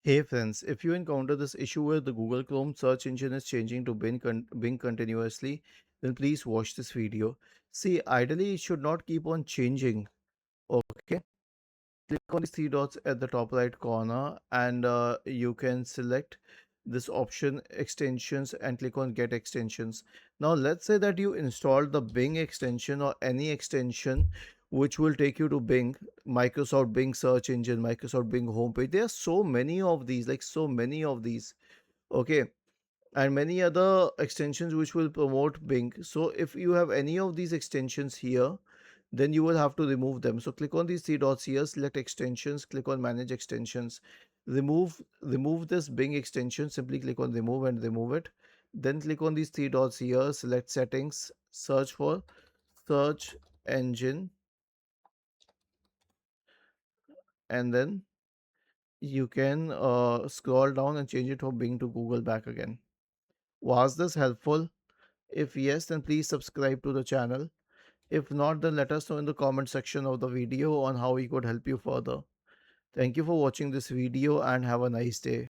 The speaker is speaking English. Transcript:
Hey friends, if you encounter this issue where the Google Chrome search engine is changing to Bing continuously, then please watch this video. See, ideally it should not keep on changing. Okay, click on the three dots at the top right corner and you can select this option extensions and click on get extensions. Now let's say that you installed the Bing extension or any extension which will take you to Bing, Microsoft Bing search engine, Microsoft Bing homepage. There are so many of these, like so many of these. Okay, and many other extensions which will promote Bing. So if you have any of these extensions here, then you will have to remove them. So click on these three dots here, select extensions, click on manage extensions, remove this Bing extension, simply click on remove and remove it. Then click on these three dots here, select settings, search for search engine, and then you can scroll down and change it from Bing to Google back again. Was this helpful? If yes, then please subscribe to the channel. If not, then let us know in the comment section of the video on how we could help you further. Thank you for watching this video and have a nice day.